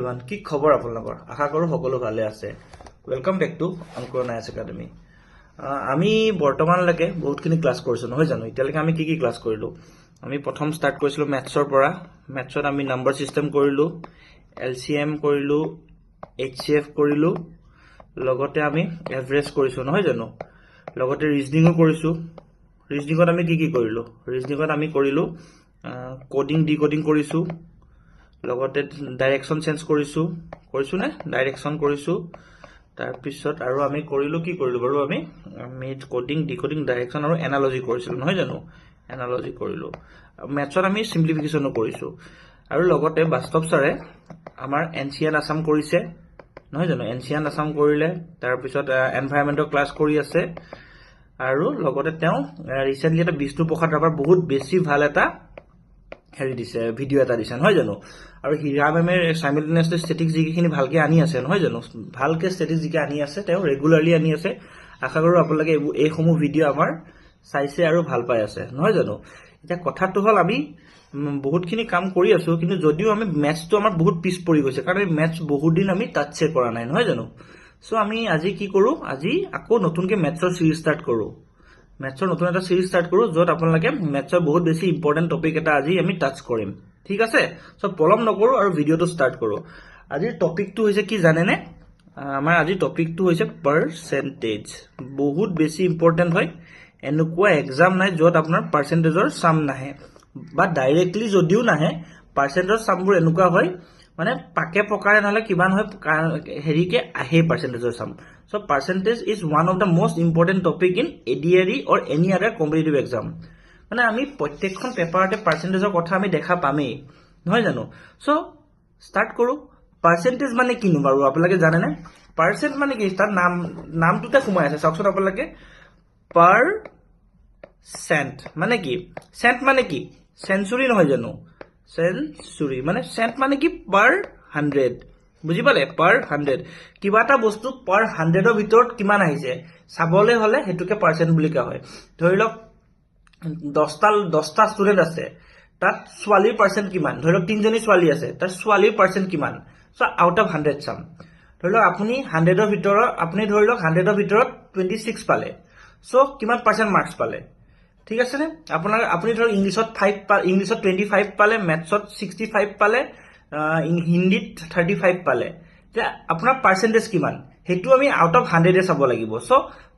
Everyone, কি খবৰ আপোনালোকৰ? আশা কৰোঁ সকলো ভালে আছে। Welcome back to Ankur Nayas academy. আমি বৰ্তমানলৈকে বহুতখিনি ক্লাছ কৰিছোঁ, নহয় জানো? এতিয়ালৈকে আমি কি ক্লাছ কৰিলোঁ? আমি প্ৰথম ষ্টাৰ্ট কৰিছিলোঁ মেথছৰ পৰা। মেথছত আমি নাম্বাৰ ছিষ্টেম কৰিলোঁ, LCM কৰিলোঁ, HCF কৰিলোঁ, লগতে আমি এভাৰেজ কৰিছোঁ, নহয় জানো? লগতে ৰিজনিঙো কৰিছোঁ। ৰিজনিঙত আমি কি কৰিলোঁ? ৰিজনিঙত আমি কৰিলোঁ কোডিং ডিকোডিং কৰিছোঁ, লগতে ডাইৰেকশ্যন চেঞ্জ কৰিছোঁ নে? ডাইৰেকশ্যন কৰিছোঁ। তাৰপিছত আৰু আমি কৰিলোঁ কি কৰিলোঁ বাৰু? আমি কোডিং ডিকোডিং ডাইৰেকশ্যন আৰু এনালজি কৰিছিলোঁ, নহয় জানো? এনালজি কৰিলোঁ। মেথছত আমি চিম্প্লিফিকেশ্যনো কৰিছোঁ। আৰু লগতে বাস্তৱ ছাৰে আমাৰ এনচিয়েণ্ট আছাম কৰিছে, নহয় জানো? এনচিয়েণ্ট আছাম কৰিলে, তাৰপিছত এনভাইৰনমেণ্টৰ ক্লাছ কৰি আছে, আৰু লগতে তেওঁ ৰিচেণ্টলি এটা বিষ্ণুপ্ৰসাদ ৰাভাৰ বহুত বেছি ভাল এটা দিছে, ভিডিঅ' এটা দিছে, নহয় জানো? আৰু হীৰা মেমে চাইমেলটেনিয়াছলি ষ্টেটিক্স যিখিনি ভালকৈ আনি আছে, নহয় জানো? ভালকৈ ষ্টেটিক্স যিকে আনি আছে, তেওঁ ৰেগুলাৰলি আনি আছে। আশা কৰোঁ আপোনালোকে এইসমূহ ভিডিঅ' আমাৰ চাইছে আৰু ভাল পাই আছে, নহয় জানো? এতিয়া কথাটো হ'ল আমি বহুতখিনি কাম কৰি আছোঁ, কিন্তু যদিও আমি মেথছটো আমাৰ বহুত পিছ পৰি গৈছে, কাৰণ এই মেথছ বহুত দিন আমি টাচে কৰা নাই, নহয় জানো? চ' আমি আজি কি কৰোঁ? আজি আকৌ নতুনকৈ মেথছৰ চিৰিজ ষ্টাৰ্ট কৰোঁ। মেথছৰ নতুন এটা চিৰিজ ষ্টাৰ্ট কৰোঁ, য'ত আপোনালোকে মেথছৰ বহুত বেছি ইম্পৰ্টেণ্ট টপিক এটা আজি আমি টাচ কৰিম, ঠিক আছে? চ' পলম নকৰোঁ আৰু ভিডিঅ'টো ষ্টাৰ্ট কৰোঁ। আজিৰ টপিকটো হৈছে কি জানেনে? আমাৰ আজিৰ টপিকটো হৈছে পাৰ্চেণ্টেজ। বহুত বেছি ইম্পৰ্টেণ্ট হয়। এনেকুৱা এক্সাম নাই য'ত আপোনাৰ পাৰ্চেণ্টেজৰ চাম নাহে, বা ডাইৰেক্টলি যদিও নাহে, পাৰ্চেণ্টেজৰ চামবোৰ এনেকুৱা হয় মানে পাকে পকাৰে নহ'লে কিবা নহয় হেৰিকে আহে পাৰ্চেণ্টেজৰ চাম। So' percentage is one of the most important topic in ADRE or any other competitive exam. মানে আমি প্ৰত্যেকখন পেপাৰতে পাৰ্চেণ্টেজৰ কথা আমি দেখা পামেই, নহয় জানো? চ' ষ্টাৰ্ট কৰোঁ। পাৰ্চেণ্টেজ মানে কিনো বাৰু আপোনালোকে জানেনে? পাৰ্চেণ্ট মানে কি? তাৰ নামটোতে সোমাই আছে, চাওকচোন আপোনালোকে। পাৰ্চেণ্ট মানে কি? চেণ্ট মানে কি? চেঞ্চুৰী নহয় জানো? চেঞ্চুৰী মানে চেণ্ট মানে কি? পাৰ 100, বুজি পালে? পাৰ 100 কিবা এটা বস্তু পাৰ 100ৰ ভিতৰত কিমান আহিছে চাবলৈ হ'লে সেইটোকে পাৰ্চেণ্ট বুলি কোৱা হয়। ধৰি লওক 10টা ষ্টুডেণ্ট আছে, তাত ছোৱালীৰ পাৰ্চেণ্ট কিমান? ধৰি লওক 3জনী ছোৱালী আছে, তাত ছোৱালীৰ পাৰ্চেণ্ট কিমান? চ' আউট অফ 100 চাম। ধৰি লওক আপুনি 100ৰ ভিতৰত, আপুনি ধৰি লওক 100ৰ ভিতৰত 26 পালে, চ' কিমান পাৰ্চেণ্ট মাৰ্কছ পালে? ঠিক আছে নে? আপুনি ধৰক ইংলিছত 25 পালে, মেথছত 65 পালে, হিন্দীত 35 পালে। এতিয়া আপোনাৰ পাৰ্চেণ্টেজ কিমান? সেইটো আমি আউট অফ 100 চাব লাগিব। চ'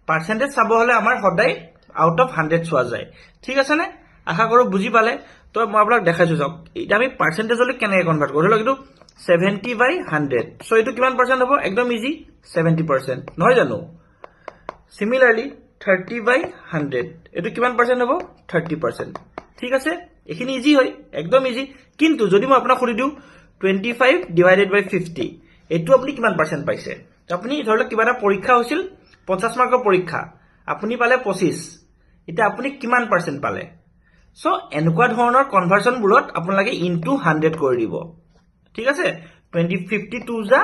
পাৰ্চেণ্টেজ চাব হ'লে আমাৰ সদায় আউট অফ 100 চোৱা যায়, ঠিক আছে নে? আশা কৰোঁ বুজি পালে। তো মই আপোনাক দেখাইছোঁ, চাওক। এতিয়া আমি পাৰ্চেণ্টেজলৈ কেনেকৈ কনভাৰ্ট কৰোঁ? ধৰি লওক এইটো 70/100, চ' এইটো কিমান পাৰ্চেণ্ট হ'ব? একদম ইজি, 70%, নহয় জানো? চিমিলাৰলি 30/100, এইটো কিমান পাৰ্চেণ্ট হ'ব? 30%, ঠিক আছে? এইখিনি ইজি হয়, একদম ইজি। কিন্তু যদি মই আপোনাক সুধি দিওঁ 25/50, এইটো আপুনি কিমান পাৰ্চেণ্ট পাইছে? আপুনি ধৰি লওক কিবা এটা পৰীক্ষা হৈছিল, 50 মাৰ্কৰ পৰীক্ষা, আপুনি পালে 25, এতিয়া আপুনি কিমান পাৰ্চেণ্ট পালে? চ' এনেকুৱা ধৰণৰ কনভাৰ্চনবোৰত আপোনালোকে ইনটু 100 কৰি দিব, ঠিক আছে? 52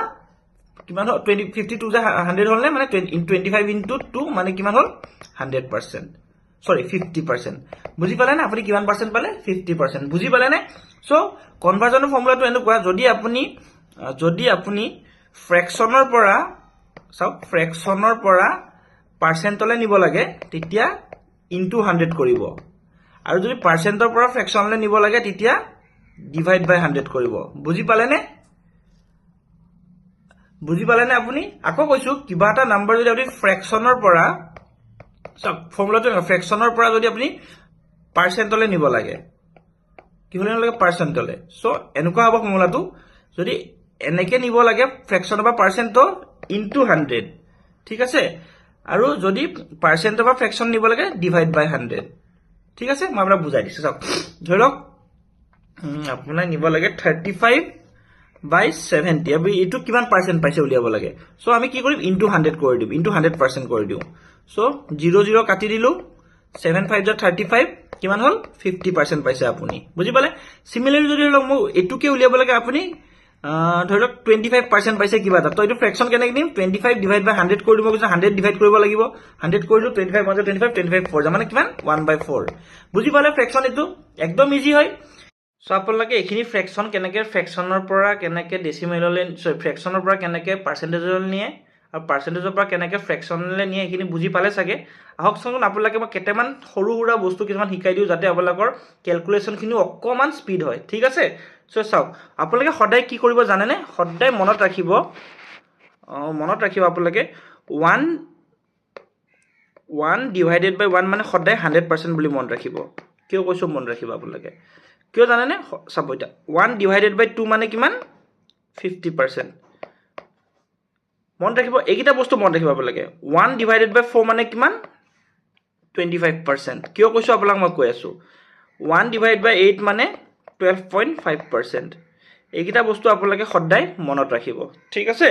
কিমান হ'ল? 52 100 হ'ল নে? মানে 25 ইনটু 2 মানে কিমান হ'ল? 100%, চৰি 50%। বুজি পালে নে? আপুনি কিমান পাৰ্চেণ্ট পালে? 50%, বুজি পালে নে? চ' কনভাৰ্চনৰ ফৰ্মুলাটো এনেকুৱা, যদি আপুনি ফ্ৰেকশ্যনৰ পৰা, চাওক, ফ্ৰেকশ্যনৰ পৰা পাৰ্চেণ্টলৈ নিব লাগে, তেতিয়া ইনটু 100 কৰিব। আৰু যদি পাৰ্চেণ্টৰ পৰা ফ্ৰেকশ্যনলৈ নিব লাগে, তেতিয়া ডিভাইড বাই 100 কৰিব। বুজি পালেনে? বুজি পালেনে আপুনি? আকৌ কৈছোঁ, কিবা এটা নাম্বাৰ যদি আপুনি ফ্ৰেকশ্যনৰ পৰা, চাওক ফৰ্মুলাটো, ফ্ৰেকশ্যনৰ পৰা যদি আপুনি পাৰ্চেণ্টলৈ নিব লাগে, কি হ'লে নিব লাগে? পাৰ্চেণ্টলৈ। চ' এনেকুৱা হ'ব ফৰ্মুলাটো, যদি এনেকৈ নিব লাগে ফ্ৰেকশ্যনৰ পৰা পাৰ্চেণ্টৰ ইনটু 100, ঠিক আছে? আৰু যদি পাৰ্চেণ্টৰ পৰা ফ্ৰেকশ্যন নিব লাগে, ডিভাইড বাই 100, ঠিক আছে? মই আপোনাক বুজাই দিছোঁ, চাওক। ধৰি লওক আপোনাৰ নিব লাগে 35/70, আপুনি এইটো কিমান পাৰ্চেণ্ট পাইছে উলিয়াব লাগে। চ' আমি কি কৰিম? ইনটু 100 কৰি দিম, ইনটু 100% কৰি দিওঁ। চ' 0 কাটি দিলোঁ, 7×5 = 35, কিমান হ'ল? 50% পাইছে আপুনি, বুজি পালে? চিমিলাৰলি যদি ধৰি লওক মোক এইটোকে উলিয়াব লাগে, আপুনি ধৰি লওক 25% পাইছে কিবা এটা, তো এইটো ফ্ৰেকশ্যন কেনেকৈ দিম? 25 ডিভাইড বাই 100 কৰি দিব কৈছে, 100 ডিভাইড কৰিব লাগিব, 100 কৰিলোঁ, 25 25 4 মানে কিমান? 1/4, বুজি পালে? ফ্ৰেকশ্যন এইটো একদম ইজি হয়। সো আপোনালোকে এইখিনি ফ্ৰেকশ্যন কেনেকৈ ফ্ৰেকশ্যনৰ পৰা কেনেকৈ ডেচিমেললৈ ফ্ৰেকশ্যনৰ পৰা কেনেকৈ পাৰ্চেণ্টেজলৈ নিয়ে আৰু পাৰ্চেণ্টেজৰ পৰা কেনেকৈ ফ্ৰেকশ্যনলৈ নিয়ে এইখিনি বুজি পালে চাগে। আহকচোন আপোনালোকে মই কেইটামান সৰু সুৰা বস্তু কিছুমান শিকাই দিওঁ যাতে আপোনালোকৰ কেলকুলেশ্যনখিনিও অকণমান স্পীড হয়, ঠিক আছে। চ' চাওক, আপোনালোকে সদায় কি কৰিব জানেনে, সদায় মনত ৰাখিব আপোনালোকে 1 ডিভাইডেড বাই 1 মানে সদায় 100% বুলি মনত ৰাখিব। কিয় কৈছোঁ মনত ৰাখিব আপোনালোকে, কিয় জানেনে, চাব এতিয়া 1 ডিভাইডেড বাই 2 মানে কিমান, 50%। মনত ৰাখিব, এইকেইটা বস্তু মনত ৰাখিব আপোনালোকে। 1 ডিভাইডেড বাই 4 মানে কিমান, 25%। কিয় কৈছোঁ আপোনাক মই কৈ আছোঁ, 1 ডিভাইড বাই 8 মানে 12.5%। এইকেইটা বস্তু আপোনালোকে সদায় মনত ৰাখিব, ঠিক আছে।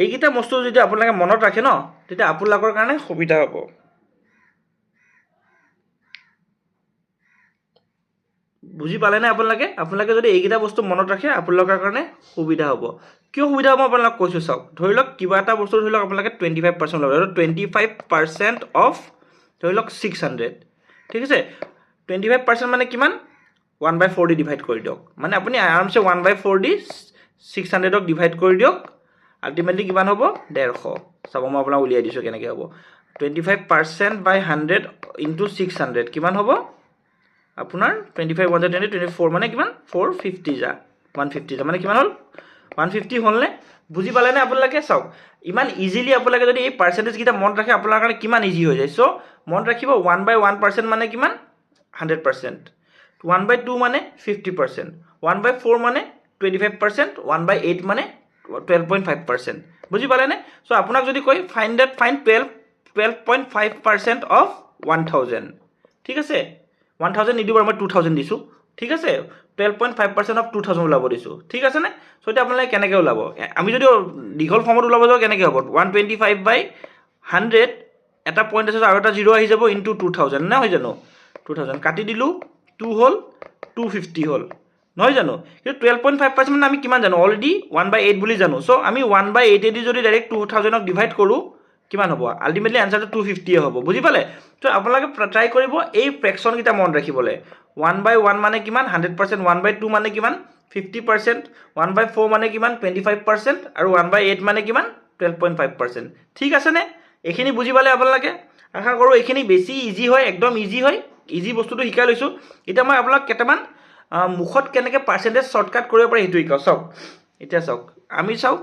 এইকেইটা বস্তু যদি আপোনালোকে মনত ৰাখে ন, তেতিয়া আপোনালোকৰ কাৰণে সুবিধা হ'ব। বুজি পালেনে আপোনালোকে যদি এইকেইটা বস্তু মনত ৰাখে আপোনালোকৰ কাৰণে সুবিধা হ'ব। কিয় সুবিধা হ'ব মই আপোনালোকক কৈছোঁ, চাওক, ধৰি লওক কিবা এটা বস্তু ধৰি লওক আপোনালোকে 25% ল'ব, 25% অফ ধৰি লওক 600, ঠিক আছে। 25% মানে কিমান, 1/4 দি ডিভাইড কৰি দিয়ক, মানে আপুনি আৰামছে 1/4 দি 600ক ডিভাইড কৰি দিয়ক, আল্টিমেটলি কিমান হ'ব, 150। চাব মই আপোনাক উলিয়াই দিছোঁ কেনেকৈ হ'ব। 25% বাই 100 ইনটু 600 কিমান হ'ব আপোনাৰ 25 1 24 মানে কিমান, 450 যা 150 যা মানে কিমান হ'ল, 150 হ'লনে? বুজি পালেনে আপোনালোকে? চাওক, ইমান ইজিলি আপোনালোকে যদি এই পাৰ্চেণ্টেজকেইটা মনত ৰাখে আপোনাৰ কাৰণে কিমান ইজি হৈ যায়। চ' মনত ৰাখিব 1/1% মানে কিমান, 100%, 1/2 মানে 50%, 1/4 মানে 25%, 1/8 মানে 12.5%। বুজি পালেনে? চ' আপোনাক যদি কয় ফাইন 12.5% অফ 1000, ঠিক আছে। 1000 নিদিব, মই 2000 দিছোঁ, ঠিক আছে। 12.5% অফ 2000 ওলাব দিছোঁ, ঠিক আছেনে? চ' এতিয়া আপোনালোকে কেনেকৈ ওলাব, আমি যদি দীঘল ফৰ্মত ওলাব যাওঁ কেনেকৈ হ'ব, 125/100 এটা পইণ্ট আছে আৰু এটা 0 আহি যাব ইনটু 2000, নহয় জানো। 2000 কাটি দিলোঁ, 2 হ'ল, 250 হ'ল, নহয় জানো। কিন্তু 12.5% মানে আমি কিমান জানো, অলৰেডি 1/8 বুলি জানো। চ' আমি 1/8 দি যদি ডাইৰেক্ট 2000ক ডিভাইড কৰোঁ কিমান হ'ব, আল্টিমেটলি এনচাৰটো 250 হ'ব। বুজি পালে? তো আপোনালোকে ট্ৰাই কৰিব এই ফ্ৰেকশ্যনকেইটা মনত ৰাখিবলৈ। 1/1 মানে কিমান, 100%, 1/2 মানে কিমান, 50%, 1/4 মানে কিমান, 25%, আৰু 1/8 মানে কিমান, 12.5%। ঠিক আছেনে? এইখিনি বুজি পালে আপোনালোকে? আশা কৰোঁ এইখিনি বেছি ইজি হয়, একদম ইজি হয়। ইজি বস্তুটো শিকাই লৈছোঁ। এতিয়া মই আপোনাক কেইটামান মুখত কেনেকৈ পাৰ্চেণ্টেজ শ্বৰ্টকাট কৰিব পাৰে সেইটো শিকাওঁ। চাওক, এতিয়া চাওক, আমি চাওক,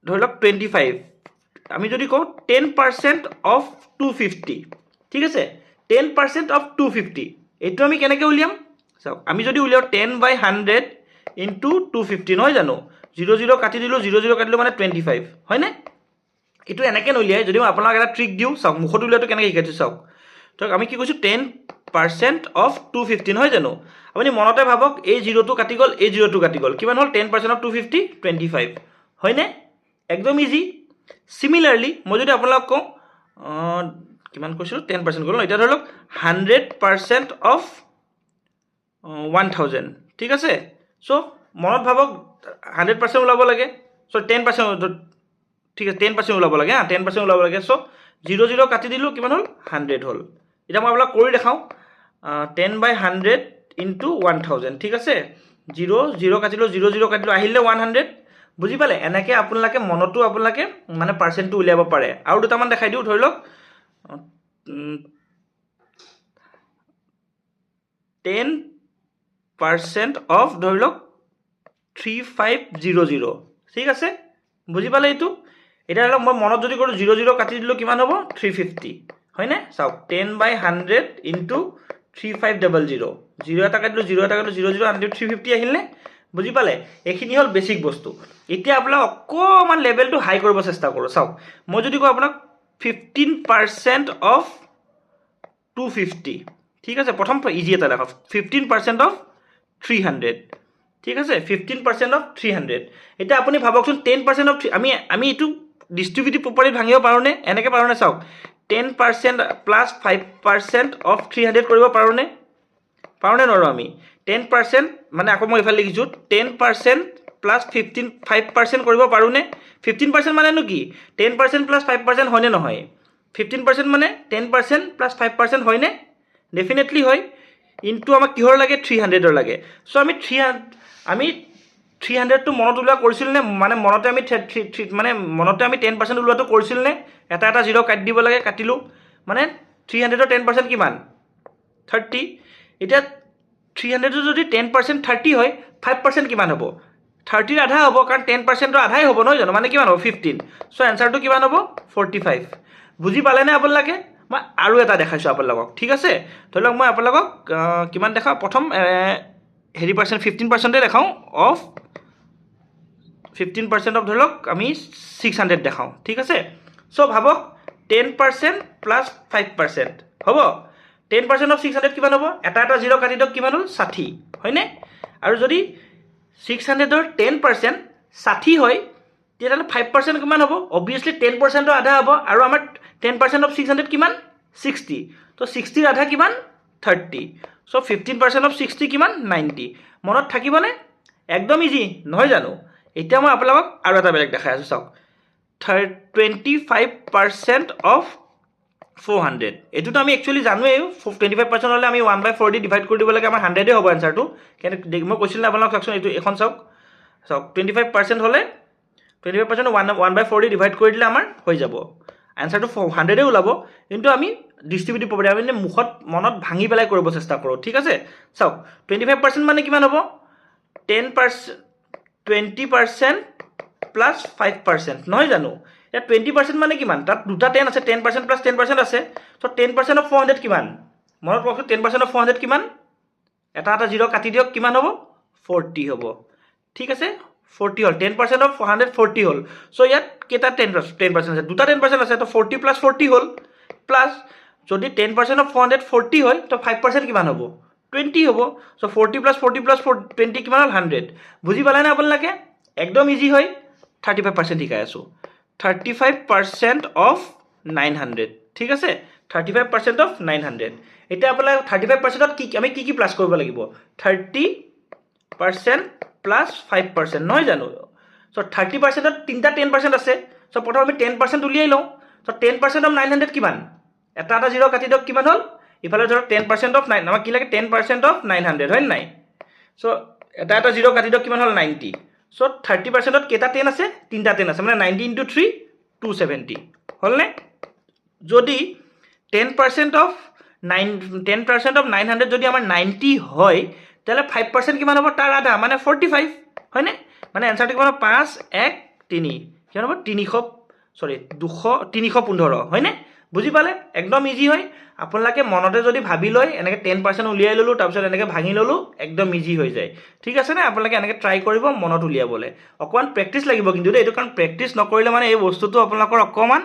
ধৰি লওক 25, আমি যদি কওঁ 10% অফ 250, ঠিক আছে। 10% অফ 250 এইটো আমি কেনেকৈ উলিয়াম, চাওক, আমি যদি উলিয়াওঁ 10/100 ইনটু 250, নহয় জানো। 0 কাটি দিলোঁ, 0 কাটিলোঁ মানে 25, হয়নে? এইটো এনেকৈ নলিয়াই, যদি মই আপোনাক এটা ট্ৰিক দিওঁ, চাওক, মুখত উলিয়াওঁটো কেনেকৈ শিকাইছোঁ চাওক। ধৰক আমি কি কৈছোঁ, 10% অফ 250, নহয় জানো। আপুনি মনতে ভাবক, এই 0টো কাটি গ'ল, এই 0টো কাটি গ'ল, কিমান হ'ল, 10% অফ 250, 25, হয়নে? একদম ইজি। চিমিলাৰলি মই যদি আপোনালোকক কওঁ, কিমান কৈছিলোঁ, 10% গ'ল ন। এতিয়া ধৰি লওক 100% অফ 1000, ঠিক আছে। চ' মনত ভাবক 100% ওলাব লাগে, চ' 10%, ঠিক আছে, 10% ওলাব লাগে, 10% ওলাব লাগে। চ' 0 কাটি দিলোঁ, কিমান হ'ল, 100 হ'ল। এতিয়া মই আপোনাক কৰি দেখাওঁ, 10/100 ইনটু 1000, ঠিক আছে। 0 কাটিলোঁ, 0 কাটিলোঁ, আহিলে 100। বুজি পালে? এনেকৈ আপোনালোকে মনতো আপোনালোকে মানে পাৰ্চেণ্টটো উলিয়াব পাৰে। আৰু দুটামান দেখাই দিওঁ, ধৰি লওক 10% অফ ধৰি লওক 3500, ঠিক আছে। বুজি পালে এইটো? এতিয়া ধৰি লওক মই মনত যদি কৰোঁ 0 কাটি দিলোঁ, কিমান হ'ব, 350, হয়নে? চাওক, 10/100 ইনটু 3500, 0 এটা কাটিলোঁ, 0 এটা কাটিলোঁ, 0 আনি 350 আহিলনে? বুজি পালে? এইখিনি হ'ল বেছিক বস্তু। এতিয়া আপোনাক অকণমান লেভেলটো হাই কৰিব চেষ্টা কৰোঁ। চাওক, মই যদি কওঁ আপোনাক 15% অফ 250, ঠিক আছে। প্ৰথম ইজি এটা দেখাওক, 15% অফ 300, ঠিক আছে। 15% অফ 300। এতিয়া আপুনি ভাবকচোন 10% অফ আমি এইটো ডিষ্ট্ৰিবিউটিভ প্ৰপাৰ্টিত ভাঙিব পাৰোঁনে? এনেকৈ পাৰোঁনে? চাওক, 10% প্লাছ 5% অফ 300 কৰিব পাৰোঁনে? পাৰোঁনে নোৱাৰোঁ আমি? 10% মানে আকৌ মই এইফালে লিখিছোঁ, 10% প্লাছ 5% কৰিব পাৰোঁনে? 15% মানেনো কি? 10% প্লাছ 5% হয়নে নহয়? 15% মানে 10% প্লাছ 5% হয়নে? ডেফিনেটলি হয়। ইনটু আমাক কিহৰ লাগে 300ৰ লাগে সো আমি 300টো মনত উলোৱা কৰিছিল নে মানে মনতে আমি মনতে আমি 10% উলোৱাটো কৰিছিল নে এটা এটা জিৰ' কাটি দিব লাগে কাটিলো মানে 300ৰ 10% কিমান 30 এতিয়া 300 যদি 10% 30 হয় 5% কিমান হ'ব 30ৰ আধা হ'ব কাৰণ 10%ৰ আধাই হ'ব নহয় জানো মানে কিমান হ'ব 15 সো এনসাৰটো কিমান হ'ব 45 বুজি পালে নে আপোনালোকে মই আৰু এটা দেখাইছো আপোনালোকক ঠিক আছে ধৰি লওক মই আপোনালোকক কিমান দেখাও প্ৰথম হেৰি পাৰ্চেন্ট 15% দেখাও অফ 15% অফ ধৰি লওক আমি 600 দেখাও ঠিক আছে সো ভাবক 10% প্লাস 5% হ'ব 10% অফ 600 কিমান হ'ব এটা এটা জিৰ' কাটি দিয়ক কিমান হ'ল 60 হয়নে আৰু যদি 600ৰ 10% 60 হয় তেতিয়াহ'লে 5% কিমান হ'ব অবভিয়াছলি 10%ৰ আধা হ'ব আৰু আমাৰ 10% অফ 600 কিমান 60 তো 60ৰ আধা কিমান 30 সো 15% অফ 60 কিমান 90 মনত থাকিবনে একদম ইজি নহয় জানো এতিয়া মই আপোনালোকক আৰু এটা বেলেগ দেখাই আছো চাওক 25% অফ 400 এটোতো আমি একচুয়ালি জানোৱে 25% হলে আমি 1/4 দি ডিভাইড কৰি দিব লাগে আমাৰ 100 এ হ'ব আনসাৰটো কেনে মই কৈছিল না আপোনালোক চাওকচোন এটো এখন চাওক 25% হলে 25% 1/4 দি ডিভাইড কৰি দিলে আমাৰ হৈ যাব আনসাৰটো 100 এ ওলাব কিন্তু আমি ডিস্ট্ৰিবিউটিভ প্ৰপাৰ্টি আমি মুখত মনত ভাঙি পেলাই কৰিব চেষ্টা কৰো ঠিক আছে চাওক 25% মানে কিমান হ'ব 10% 20% প্লাস 5% নহয় জানো এটা 20% মানে কিমান তাত দুটা 10 আছে 10% প্লাস 10% আছে সো 10% অফ 400 কিমান মনত ৰাখক 10% অফ 400 কিমান এটা এটা জিৰ' কাটি দিয়ক কিমান হ'ব 40 হ'ব ঠিক আছে 40 হল 10% অফ 140 হল সো ইয়াত কেটা 10% আছে দুটা 10% আছে তো 40 প্লাস 40 হল প্লাস যদি 10% অফ 440 হয় তো 5% কিমান হ'ব 20 হ'ব সো 40 প্লাস 40 প্লাস 20 কিমান হল 100 বুজি পালে না আপোনালোকে একদম ইজি হয় 35% শিকাই আছো 35% অফ 900 ঠিক আছে 35% অফ 900 এটা আপোনালোক 35% অত কি আমি কি প্লাস কৰিব লাগিব 30% প্লাস 5% নহয় জানো সো 30% অত তিনটা 10% আছে সো প্ৰথম আমি 10% উলিয়াই লওঁ সো 10% অফ 900 কিমান এটা এটা জিৰ' কাটি দিয়ক কিমান হল ইফালে ধৰক 10% অফ 9 আমাক কি লাগে 10% অফ 900 হয় নাই সো এটা এটা জিৰ' কাটি দিয়ক কিমান হল 90 সো 30% অত কেটা 10 আছে তিনটা 10 আছে মানে 90 into 3 270 হলনে যদি 10% অফ 10% অফ 900 যদি আমাৰ 90 হয় তাহলে 5% কিমান হ'ব তাৰ আধা মানে 45 হয়নে মানে আনসাৰটো কিমান 5 1 3 কিমান হ'ব 315 হয়নে বুজি পালে একদম ইজি হয় আপোনালোকে মনতে যদি ভাবি লয় এনেকে 10% উলিয়াই ললো তাৰপিছত এনেকে ভাঙি ললো একদম ইজি হৈ যায় ঠিক আছে না আপোনালোকে এনেকে ট্ৰাই কৰিব মনত উলিয়াবলে অকমান প্ৰেক্টিস লাগিব কিন্তু এইটো কাৰণ প্ৰেক্টিস নকৰিলে মানে এই বস্তুটো আপোনালোকৰ অকমান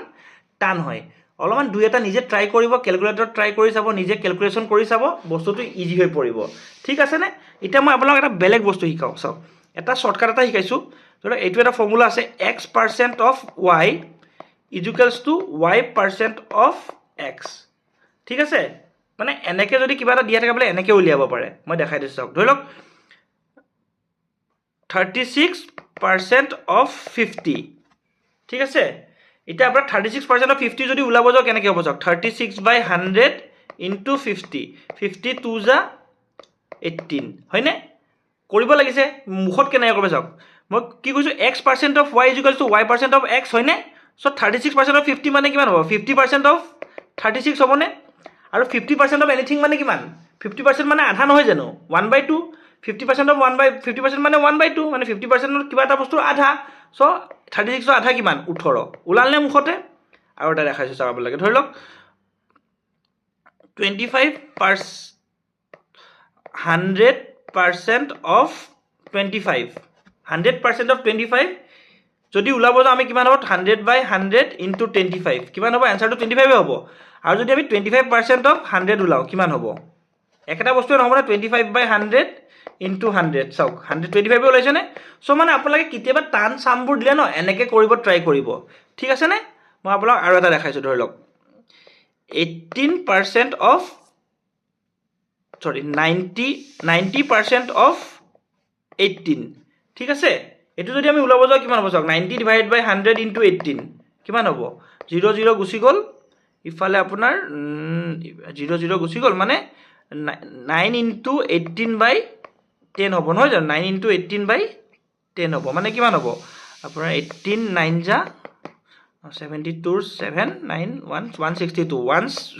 টান হয় অলপমান দুই এটা নিজে ট্ৰাই কৰিব ক্যালকুলেটৰ ট্ৰাই কৰি চাব নিজে ক্যালকুলেশন কৰি চাব বস্তুটো ইজি হৈ পৰিব ঠিক আছে নে এটা মই আপোনালোকক এটা বেলেগ বস্তু শিকাও চাওক এটা শৰ্টকাট এটা শিকাইছো ধৰক এইটো এটা ফৰ্মুলা আছে x% of y equals to y% of x ঠিক আছে মানে এনেকে যদি কিবা এটা দিয়া থাকে বলে এনেকে উলিয়াব পাৰে মই দেখাই দিছো চাওক ধৰি লওক 36% অফ 50 ঠিক আছে এটা আপোনাৰ 36% অফ 50 যদি উলাব যাও কেনেকে হ'ব চাওক 36/100 into 50 52 যা 18 হয়নে কৰিব লাগিছে মুখত কেনে কৰিব চাওক মই কি কৈছো x% of y y% of x হয়নে সো 36% অফ 50 মানে কিমান হ'ব 50% অফ 36 হ'বনে আৰু 50% অফ এনিথিং মানে কিমান 50% মানে আধা নহয় জানো 1/2 50% অফ 50% মানে 1/2 মানে 50% অফ কিবা এটা বস্তু আধা সো 36 আধা কিমান 18 উলালনে মুখতে আৰু এটা দেখাইছো চাব লাগে ধৰি লওক 100% অফ 25 100% অফ 25 যদি উলাব যাও আমি কিমান হ'ব 100/100 into 25 কিমান হ'ব আনসাৰটো 25 হ'ব আৰু যদি আমি 25% অফ 100 উলাও কিমান হ'ব একটা বস্তু নহব না 25/100 into 100 চাওক 125 ওলাইছে নে সো মানে আপোনালোকে কিতিয়াবা টান সামবোৰ দিলে ন এনেকে কৰিব ট্ৰাই কৰিব ঠিক আছে নে মই আপোনাক আৰু এটা দেখাইছো ধৰি লওক 18% অফ 90% অফ 18 ঠিক আছে এটো যদি আমি উলাব যাও কিমান হ'ব চাওক 90/100 into 18 কিমান হ'ব 0 0 গুচি গল ইফালে আপোনাৰ 0 0 গুচি গল মানে 9 ইনটু 18/10 হ'ব নহয় জানো 9 ইনটু 18/10 হ'ব মানে কিমান হ'ব আপোনাৰ 18 9 যা 72 7 9 1 162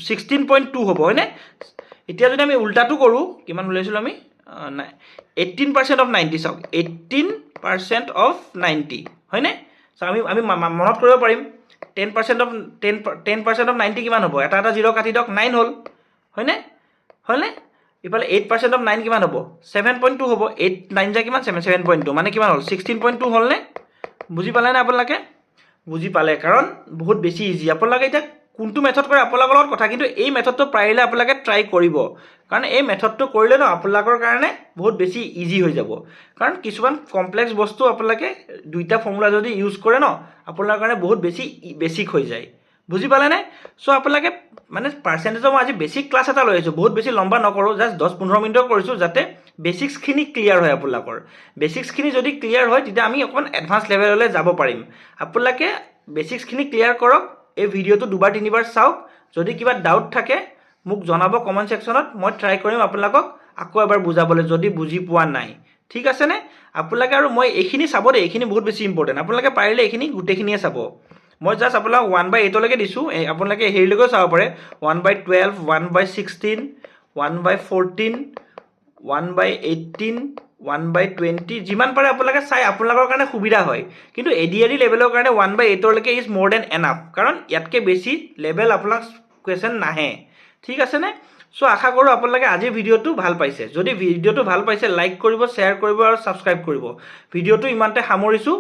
16.2 হ'ব হয়নে এতিয়া যদি আমি উল্টাটো কৰোঁ কিমান ওলাইছিলোঁ আমি 18% অফ 90 চাওক 18% অফ 90 হয়নে আমি মনত কৰিব পাৰিম 10% অফ 10% অফ 90 কিমান হ'ব এটা জিৰ' কাটি দিয়ক 9 হ'ল হয়নে হয়নে ইফালে 8% অফ 9 কিমান হ'ব 7.2 হ'ব 8 9 যা কিমান 7.2 মানে কিমান হ'ল 16.2 হ'লনে বুজি পালেনে আপোনালোকে বুজি পালে কাৰণ বহুত বেছি ইজি আপোনালোকে এতিয়া কোনটো মেথড কৰে আপোনালোকৰ লগত কথা কিন্তু এই মেথডটো পাৰিলে আপোনালোকে ট্ৰাই কৰিব কাৰণ এই মেথডটো কৰিলে ন আপোনালোকৰ কাৰণে বহুত বেছি ইজি হৈ যাব কাৰণ কিছুমান কমপ্লেক্স বস্তু আপোনালোকে দুইটা ফৰ্মুলা যদি ইউজ কৰে ন আপোনালোকৰ কাৰণে বহুত বেছি বেছিক হৈ যায় বুজি পালেনে চ' আপোনালোকে মানে পাৰ্চেণ্টেজৰ মই আজি বেছিক ক্লাছ এটা লৈ আহিছোঁ বহুত বেছি লম্বা নকৰোঁ জাষ্ট 10-15 মিনিটৰ কৰিছোঁ যাতে বেছিক্সখিনি ক্লিয়াৰ হয় আপোনালোকৰ বেছিক্সখিনি যদি ক্লিয়াৰ হয় তেতিয়া আমি অকণমান এডভান্স লেভেললৈ যাব পাৰিম আপোনালোকে বেছিক্সখিনি ক্লিয়াৰ কৰক এই ভিডিঅ'টো দুবাৰ তিনিবাৰ চাওক যদি কিবা ডাউট থাকে মোক জনাব কমেণ্ট ছেকশ্যনত মই ট্ৰাই কৰিম আপোনালোকক আকৌ এবাৰ বুজাবলৈ যদি বুজি পোৱা নাই ঠিক আছেনে আপোনালোকে আৰু মই এইখিনি চাব দেই এইখিনি বহুত বেছি ইম্পৰ্টেণ্ট আপোনালোকে পাৰিলে এইখিনি গোটেইখিনিয়ে চাব মই জাষ্ট আপোনাক 1/8লৈকে দিছোঁ আপোনালোকে হেৰিলৈকেও চাব পাৰে 1/12 1/16 1/14 1/18 1/20 যিমান পাৰে আপোনালোকে চাই আপোনালোকৰ কাৰণে সুবিধা হয় কিন্তু এডিআৰই লেভেলৰ কাৰণে 1/8লৈকে ইজ মোৰ দেন এনাফ কাৰণ ইয়াতকৈ বেছি লেভেল আপোনাক কুৱেশ্যন নাহে ঠিক আছেনে চ' আশা কৰোঁ আপোনালোকে আজিৰ ভিডিঅ'টো ভাল পাইছে যদি ভিডিঅ'টো ভাল পাইছে লাইক কৰিব শ্বেয়াৰ কৰিব আৰু ছাবস্ক্ৰাইব কৰিব ভিডিঅ'টো ইমানতে সামৰিছোঁ